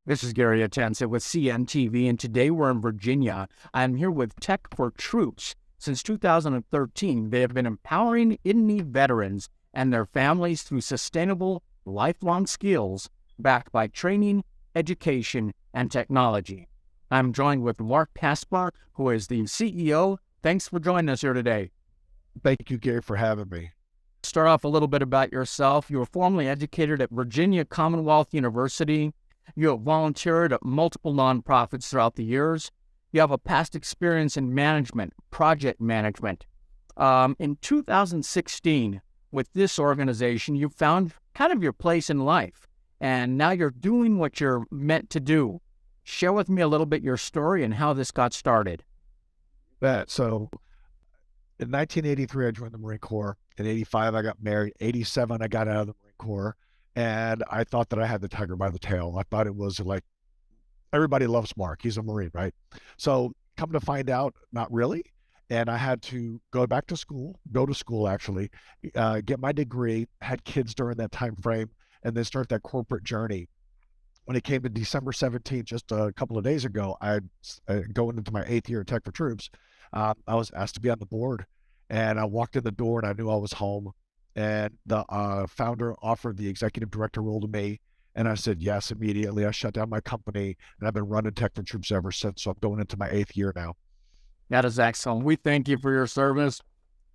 This is Gary Atencio with CNTV, and today we're in Virginia. I'm here with Tech for Troops. Since 2013, they have been empowering in-need veterans and their families through sustainable, lifelong skills backed by training, education, and technology. I'm joined with Mark Casper, who is the CEO. Thanks for joining us here today. Thank you, Gary, for having me. Start off a little bit about yourself. You were formerly educated at Virginia Commonwealth University. You have volunteered at multiple nonprofits throughout the years. You have a past experience in management, project management. In 2016, with this organization, you found kind of your place in life, and now you're doing what you're meant to do. Share with me a little bit your story and how this got started. So in 1983, I joined the Marine Corps. In 85, I got married. 87, I got out of the Marine Corps. And I thought that I had the tiger by the tail. I thought it was like, everybody loves Mark. He's a Marine, right? So come to find out, not really. And I had to go to school actually, get my degree, had kids during that time frame, and then start that corporate journey. When it came to December 17th, just a couple of days ago, going into my 8th year at Tech for Troops, I was asked to be on the board. And I walked in the door and I knew I was home. And the founder offered the executive director role to me. And I said yes immediately. I shut down my company and I've been running Tech for Troops ever since. So I'm going into my 8th year now. That is excellent. We thank you for your service.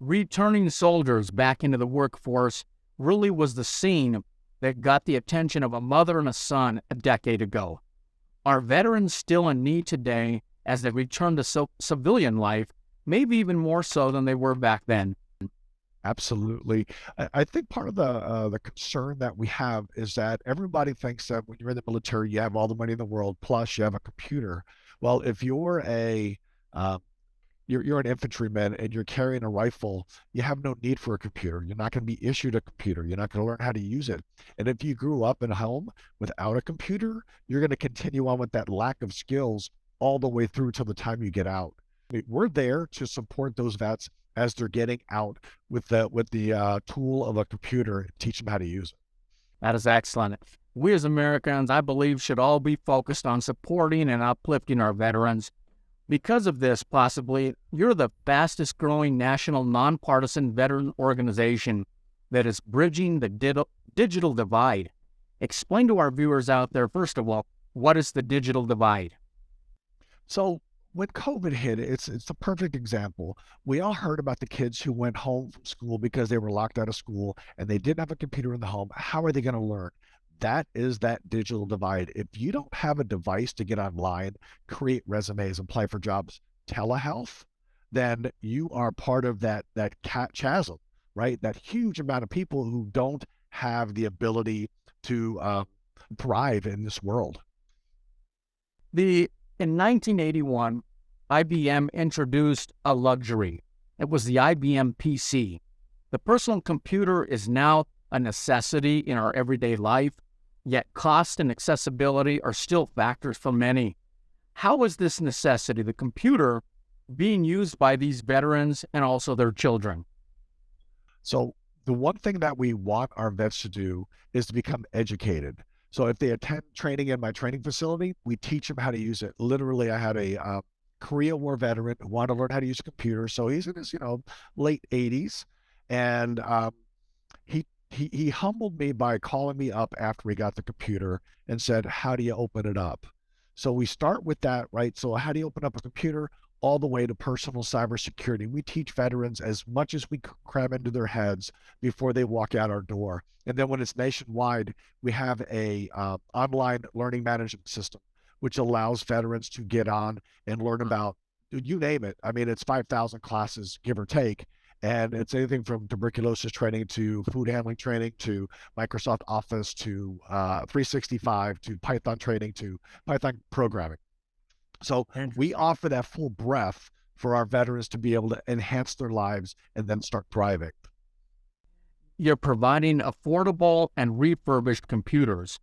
Returning soldiers back into the workforce really was the scene that got the attention of a mother and a son a decade ago. Are veterans still in need today as they return to civilian life, maybe even more so than they were back then? Absolutely. I think part of the concern that we have is that everybody thinks that when you're in the military, you have all the money in the world, plus you have a computer. Well, if you're you're an infantryman and you're carrying a rifle, you have no need for a computer. You're not going to be issued a computer. You're not going to learn how to use it. And if you grew up in a home without a computer, you're going to continue on with that lack of skills all the way through till the time you get out. I mean, we're there to support those vets as they're getting out with the tool of a computer and teach them how to use it. That is excellent. We as Americans, I believe, should all be focused on supporting and uplifting our veterans. Because of this, possibly, you're the fastest growing national nonpartisan veteran organization that is bridging the digital divide. Explain to our viewers out there, first of all, what is the digital divide? So when COVID hit, it's the perfect example. We all heard about the kids who went home from school because they were locked out of school and they didn't have a computer in the home. How are they going to learn? That is that digital divide. If you don't have a device to get online, create resumes, apply for jobs, telehealth, then you are part of that chasm, right? That huge amount of people who don't have the ability to thrive in this world. In 1981, IBM introduced a luxury. It was the IBM PC. The personal computer is now a necessity in our everyday life, yet cost and accessibility are still factors for many. How is this necessity, the computer, being used by these veterans and also their children? So the one thing that we want our vets to do is to become educated. So if they attend training in my training facility, we teach them how to use it. Literally, I had a Korea War veteran who wanted to learn how to use a computer. So he's in his, late 80s. And he humbled me by calling me up after we got the computer and said, how do you open it up? So we start with that, right? So how do you open up a computer? All the way to personal cybersecurity. We teach veterans as much as we cram into their heads before they walk out our door. And then when it's nationwide, we have a online learning management system, which allows veterans to get on and learn about, you name it. I mean, it's 5,000 classes, give or take. And it's anything from tuberculosis training to food handling training to Microsoft Office to 365 to Python training to Python programming. So we offer that full breadth for our veterans to be able to enhance their lives and then start thriving. You're providing affordable and refurbished computers.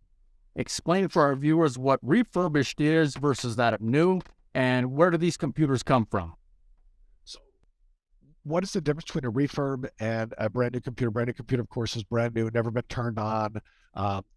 Explain for our viewers what refurbished is versus that of new, and where do these computers come from? So what is the difference between a refurb and a brand new computer? Brand new computer, of course, is brand new, never been turned on.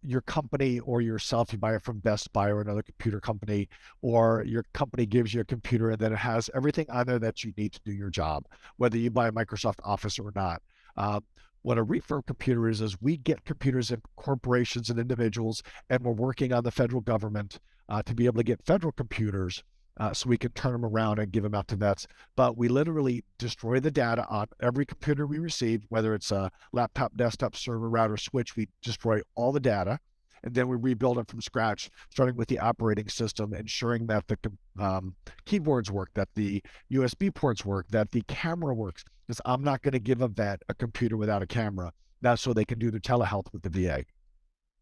your company or yourself, you buy it from Best Buy or another computer company, or your company gives you a computer and then it has everything on there that you need to do your job, whether you buy Microsoft Office or not. Uh, what a refurb computer is we get computers in corporations and individuals, and we're working on the federal government to be able to get federal computers so we can turn them around and give them out to vets. But we literally destroy the data on every computer we receive, whether it's a laptop, desktop, server, router, switch. We destroy all the data, and then we rebuild it from scratch, starting with the operating system, ensuring that the keyboards work, that the USB ports work, that the camera works. Because I'm not going to give a vet a computer without a camera. That's so they can do their telehealth with the VA.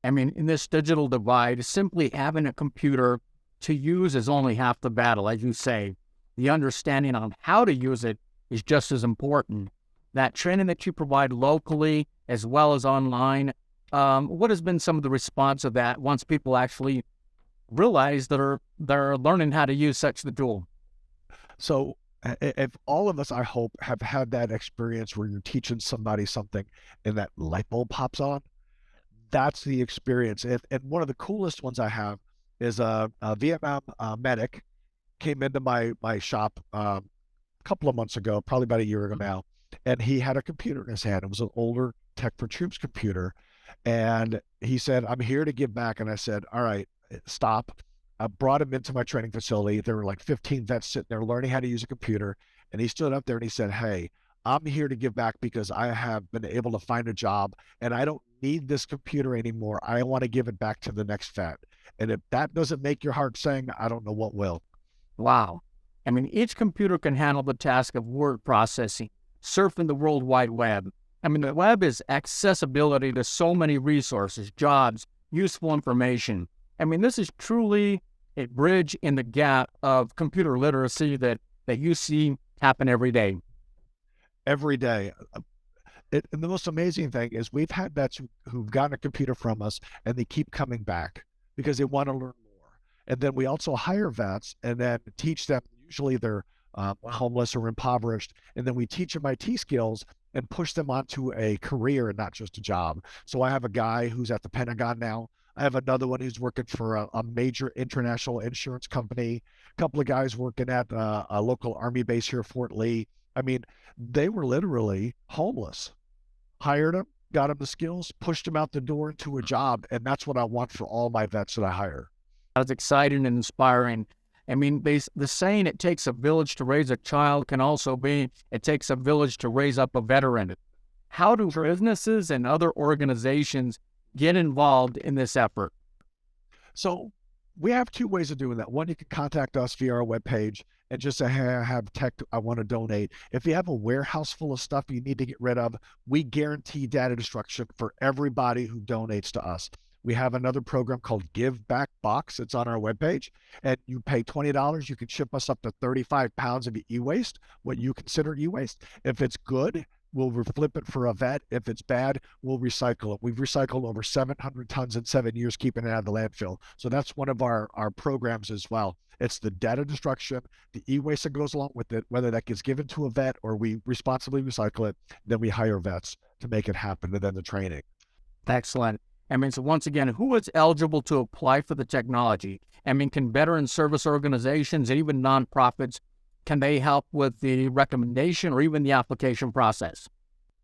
I mean, in this digital divide, simply having a computer to use is only half the battle. As you say, the understanding on how to use it is just as important. That training that you provide locally as well as online, what has been some of the response of that once people actually realize that they're learning how to use such the tool? So if all of us, I hope, have had that experience where you're teaching somebody something and that light bulb pops on, that's the experience. And one of the coolest ones I have is a Vietnam medic came into my shop a couple of months ago, probably about a year ago now, and he had a computer in his hand. It was an older Tech for Troops computer. And he said, I'm here to give back. And I said, all right, stop. I brought him into my training facility. There were like 15 vets sitting there learning how to use a computer. And he stood up there and he said, hey, I'm here to give back because I have been able to find a job and I don't need this computer anymore. I want to give it back to the next vet. And if that doesn't make your heart sing, I don't know what will. Wow. I mean, each computer can handle the task of word processing, surfing the World Wide Web. I mean, the web is accessibility to so many resources, jobs, useful information. I mean, this is truly a bridge in the gap of computer literacy that you see happen every day. Every day. And the most amazing thing is we've had vets who've gotten a computer from us and they keep coming back because they want to learn more. And then we also hire vets and then teach them, usually they're homeless or impoverished, and then we teach them IT skills and push them onto a career and not just a job. So I have a guy who's at the Pentagon now. I have another one who's working for a major international insurance company. A couple of guys working at a local Army base here, Fort Lee. I mean, they were literally homeless. Hired them, got them the skills, pushed them out the door into a job, and that's what I want for all my vets that I hire. That's exciting and inspiring. I mean, the saying, it takes a village to raise a child, can also be, it takes a village to raise up a veteran. How do businesses and other organizations get involved in this effort? So we have two ways of doing that. One, you can contact us via our webpage and just say, hey, I have tech I want to donate. If you have a warehouse full of stuff you need to get rid of, we guarantee data destruction for everybody who donates to us. We have another program called Give Back Box. It's on our webpage, and you pay $20. You can ship us up to 35 pounds of e-waste, what you consider e-waste. If it's good, we'll flip it for a vet. If it's bad, we'll recycle it. We've recycled over 700 tons in 7 years, keeping it out of the landfill. So that's one of our programs as well. It's the data destruction, the e-waste that goes along with it, whether that gets given to a vet or we responsibly recycle it, then we hire vets to make it happen, and then the training. Excellent. I mean, so once again, who is eligible to apply for the technology? I mean, can veteran service organizations and even nonprofits, can they help with the recommendation or even the application process?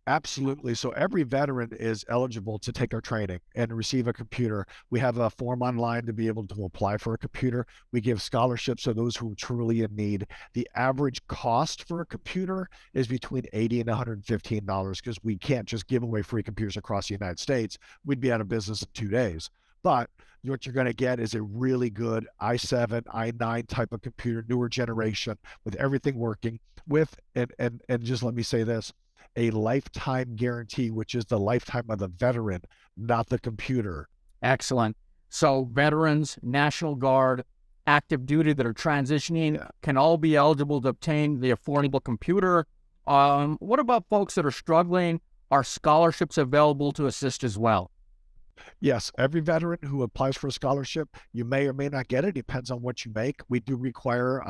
Absolutely. So every veteran is eligible to take our training and receive a computer. We have a form online to be able to apply for a computer. We give scholarships to those who are truly in need. The average cost for a computer is between $80 and $115 because we can't just give away free computers across the United States. We'd be out of business in 2 days. But what you're going to get is a really good i7, i9 type of computer, newer generation, with everything working with, and just let me say this, a lifetime guarantee, which is the lifetime of the veteran, not the computer. Excellent. So veterans, National Guard, active duty that are transitioning can all be eligible to obtain the affordable computer. What about folks that are struggling? Are scholarships available to assist as well? Yes, every veteran who applies for a scholarship, you may or may not get it. Depends on what you make. We do require,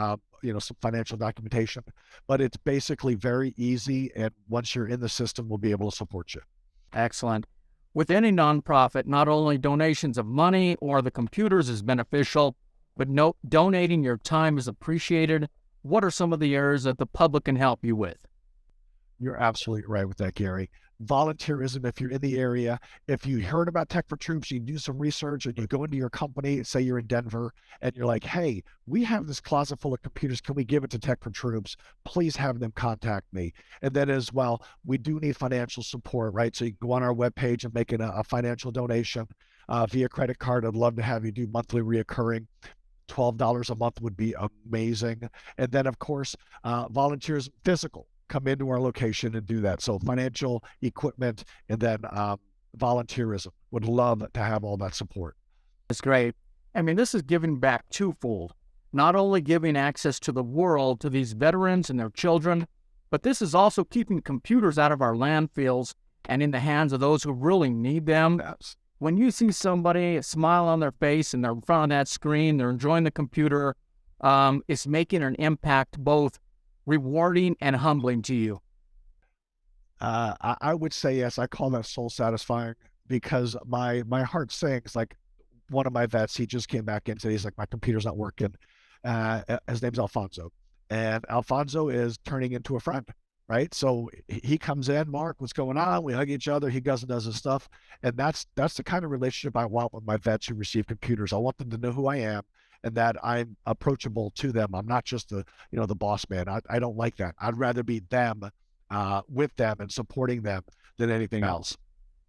some financial documentation, but it's basically very easy. And once you're in the system, we'll be able to support you. Excellent. With any nonprofit, not only donations of money or the computers is beneficial, but donating your time is appreciated. What are some of the areas that the public can help you with? You're absolutely right with that, Gary. Volunteerism, if you're in the area, if you heard about Tech for Troops, you do some research and you go into your company, say you're in Denver, and you're like, hey, we have this closet full of computers. Can we give it to Tech for Troops? Please have them contact me. And then as well, we do need financial support, right? So you can go on our webpage and make a financial donation via credit card. I'd love to have you do monthly reoccurring. $12 a month would be amazing. And then, of course, volunteers physical come into our location and do that. So financial, equipment, and then volunteerism. Would love to have all that support. That's great. I mean, this is giving back twofold. Not only giving access to the world to these veterans and their children, but this is also keeping computers out of our landfills and in the hands of those who really need them. Yes. When you see somebody, a smile on their face, and they're in front of that screen, they're enjoying the computer, it's making an impact both rewarding and humbling to you. I would say yes. I call that soul satisfying because my heart sings. Like one of my vets, he just came back in today. He's like, my computer's not working. His name's Alfonso, and Alfonso is turning into a friend. Right, so he comes in, Mark, what's going on? We hug each other. He goes and does his stuff, and that's the kind of relationship I want with my vets who receive computers. I want them to know who I am and that I'm approachable to them. I'm not just the boss man. I don't like that. I'd rather be them with them and supporting them than anything else.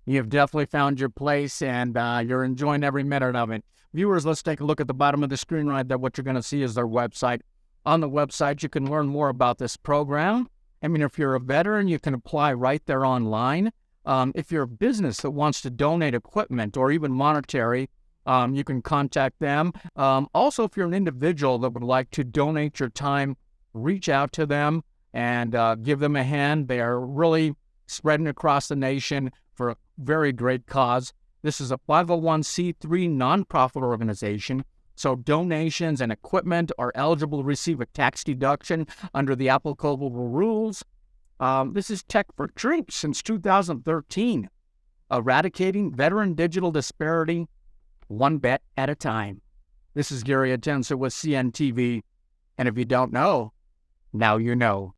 You've definitely found your place, and you're enjoying every minute of it. Viewers, let's take a look at the bottom of the screen right there. What you're going to see is their website. On the website, you can learn more about this program. I mean, if you're a veteran, you can apply right there online. If you're a business that wants to donate equipment or even monetary, you can contact them. Also, if you're an individual that would like to donate your time, reach out to them and give them a hand. They are really spreading across the nation for a very great cause. This is a 501c3 nonprofit organization. So donations and equipment are eligible to receive a tax deduction under the applicable rules. This is Tech for Troops since 2013, eradicating veteran digital disparity one bet at a time. This is Gary Atencio with CNTV, and if you don't know, now you know.